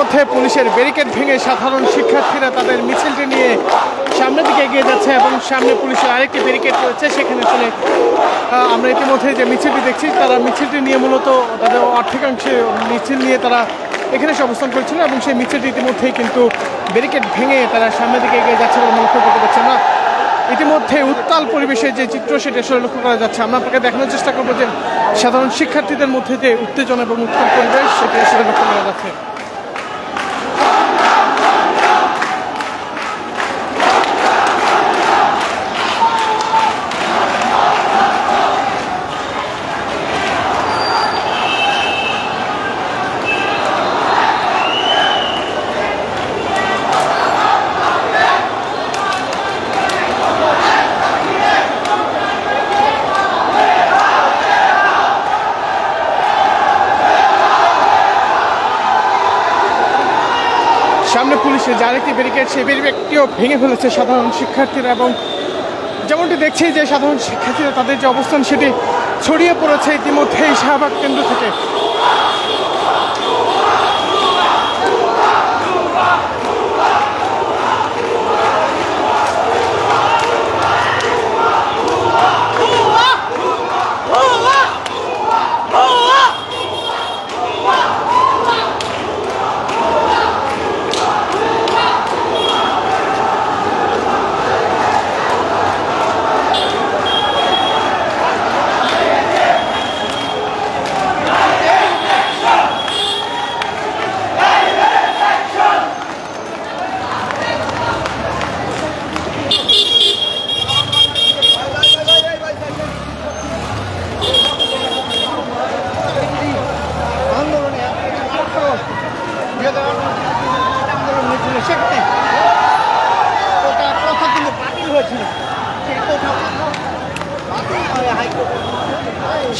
ইতিমধ্যে পুলিশের ব্যারিকেড ভেঙে সাধারণ শিক্ষার্থীরা তাদের মিছিলটি নিয়ে সামনের দিকে এগিয়ে যাচ্ছে এবং সামনে পুলিশের আরেকটি ব্যারিকেড রয়েছে, সেখানে চলে আমরা ইতিমধ্যে যে মিছিলটি দেখছি তারা মিছিলটি নিয়ে মূলত তাদের অর্ধেকাংশে মিছিল নিয়ে তারা এখানে অবস্থান করছিল এবং সেই মিছিলটি ইতিমধ্যেই কিন্তু ব্যারিকেড ভেঙে তারা সামনের দিকে এগিয়ে যাচ্ছে বলে লক্ষ্য করতে পারছে না। ইতিমধ্যে উত্তাল পরিবেশের যে চিত্র সেটা আসলে লক্ষ্য করা যাচ্ছে। আমরা আপনাকে দেখানোর চেষ্টা করবো যে সাধারণ শিক্ষার্থীদের মধ্যে যে উত্তেজনা এবং উত্তাল পরিবেশ সেটা আসলে লক্ষ্য করা যাচ্ছে। সামনে পুলিশের যে আরেকটি ব্যারিকেড সেই ব্যারিকেডটিও ভেঙে ফেলেছে সাধারণ শিক্ষার্থীরা এবং যেমনটি দেখছি যে সাধারণ শিক্ষার্থীরা তাদের যে অবস্থান সেটি ছড়িয়ে পড়েছে ইতিমধ্যেই শাহবাগ কেন্দ্র থেকে।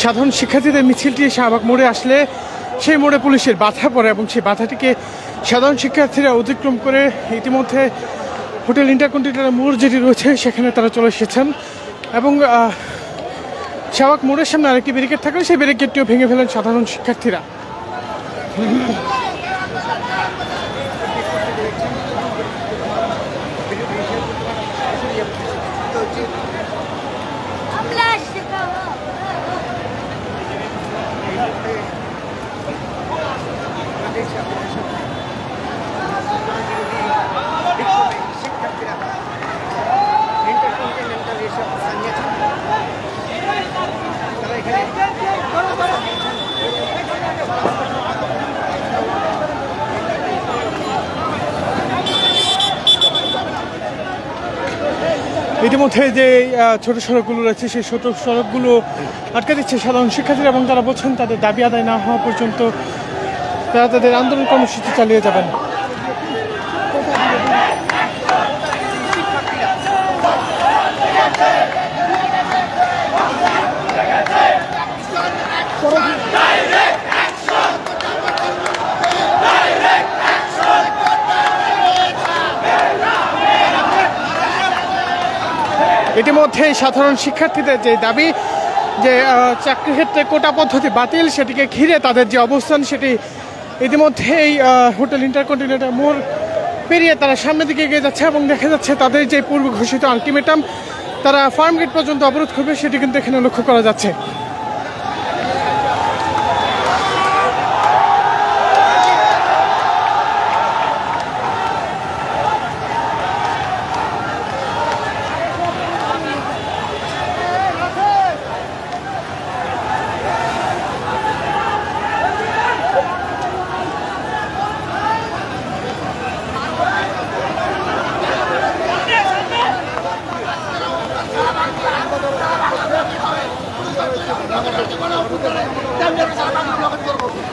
সাধারণ শিক্ষার্থীদের মিছিলটি শাহবাগ মোড়ে আসলে সেই মোড়ে পুলিশের বাধা পড়ে এবং সেই বাধাটিকে সাধারণ শিক্ষার্থীরা অতিক্রম করে ইতিমধ্যে হোটেল ইন্টারকন্টিনেন্টাল মোড় যেটি রয়েছে সেখানে তারা চলে এসেছেন এবং শাহবাগ মোড়ের সামনে আরেকটি ব্যারিকেড থাকলে সেই ব্যারিকেডটিও ভেঙে ফেলেন সাধারণ শিক্ষার্থীরা। ইতিমধ্যে যে ছোট সড়কগুলো রয়েছে সেই ছোট সড়কগুলো আটকে দিচ্ছে সাধারণ শিক্ষার্থীরা এবং তারা বলছেন তাদের দাবি আদায় না হওয়া পর্যন্ত তারা তাদের আন্দোলন কর্মসূচি চালিয়ে যাবেন। ইতিমধ্যে সাধারণ শিক্ষার্থীদের যে দাবি যে চাকরি ক্ষেত্রে কোটা পদ্ধতি বাতিল সেটিকে ঘিরে তাদের যে অবস্থান সেটি ইতিমধ্যেই হোটেল ইন্টারকন্টিনেন্টাল মোড় পেরিয়ে তারা সামনের দিকে এগিয়ে যাচ্ছে এবং দেখা যাচ্ছে তাদের যে পূর্ব ঘোষিত আলটিমেটাম তারা ফার্ম গেট পর্যন্ত অবরোধ করবে সেটি কিন্তু এখানে লক্ষ্য করা যাচ্ছে।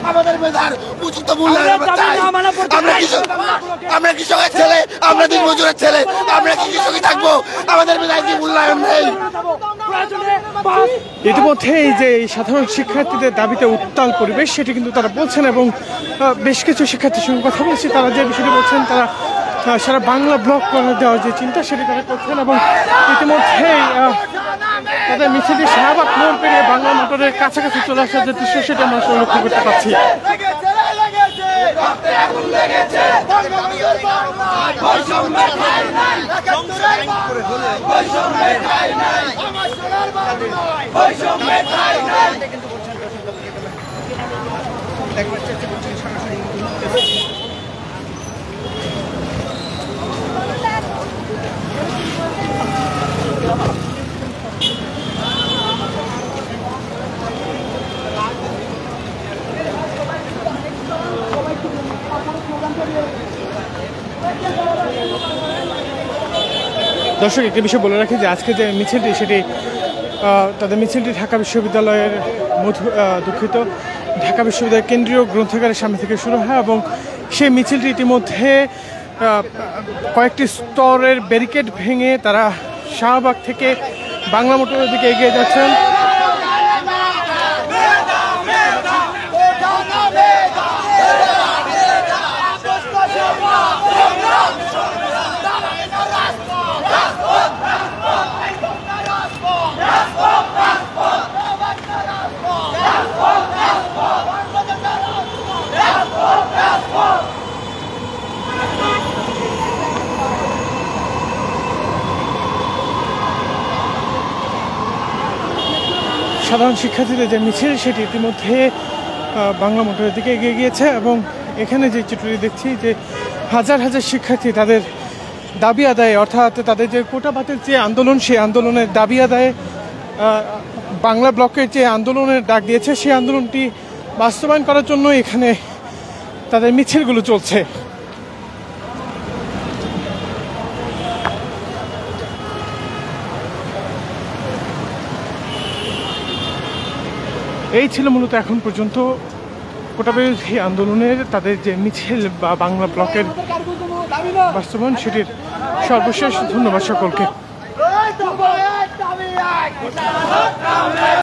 আমাদের মেধার উচিত মূল্যায়ন চাই। আমরা কৃষকের ছেলে, আমরা দিন মজুরের ছেলে, আমরা কি কৃষকই থাকবো? আমাদের মেধার কি মূল্যায়ন নেই? ইতিমধ্যে এই যে সাধারণ শিক্ষার্থীদের দাবিতে উত্তাল পরিবেশ সেটি কিন্তু তারা বলছেন এবং বেশ কিছু শিক্ষার্থীর সঙ্গে কথা বলছি, তারা যে বিষয়টি বলছেন তারা সারা বাংলা ব্লক করে দেওয়ার যে চিন্তা সেটি তারা করছেন এবং ইতিমধ্যেই তাদের মিছিলটি শাহবাগ মোড় পেরিয়ে বাংলা মোটরের কাছাকাছি চলে আসার যে দৃশ্য সেটা আমরা লক্ষ্য করতে পারছি। দর্শক, একটি বিষয় বলে রাখি যে আজকে যে মিছিলটি সেটি তাদের মিছিলটি ঢাকা বিশ্ববিদ্যালয়ের দুঃখিত ঢাকা বিশ্ববিদ্যালয়ের কেন্দ্রীয় গ্রন্থাগারের সামনে থেকে শুরু হয় এবং সেই মিছিলটি ইতিমধ্যে কয়েকটি স্তরের ব্যারিকেড ভেঙে তারা শাহবাগ থেকে বাংলা মোটরের দিকে এগিয়ে যাচ্ছেন। সাধারণ শিক্ষার্থীদের যে মিছিল সেটি ইতিমধ্যে বাংলা মোটরের দিকে এগিয়ে গিয়েছে এবং এখানে যে চিত্রটি দেখছি যে হাজার হাজার শিক্ষার্থী তাদের দাবি আদায়ে, অর্থাৎ তাদের যে কোটা বাতিল যে আন্দোলন, সেই আন্দোলনের দাবি আদায়ে বাংলা ব্লকের যে আন্দোলনের ডাক দিয়েছে সেই আন্দোলনটি বাস্তবায়ন করার জন্য এখানে তাদের মিছিলগুলো চলছে। এই ছিল মূলত এখন পর্যন্ত কোটা বিরোধী আন্দোলনের তাদের যে মিছিল বা বাংলা ব্লকের বাস্তবায়ন সেটির সর্বশেষ। ধন্যবাদ সকলকে।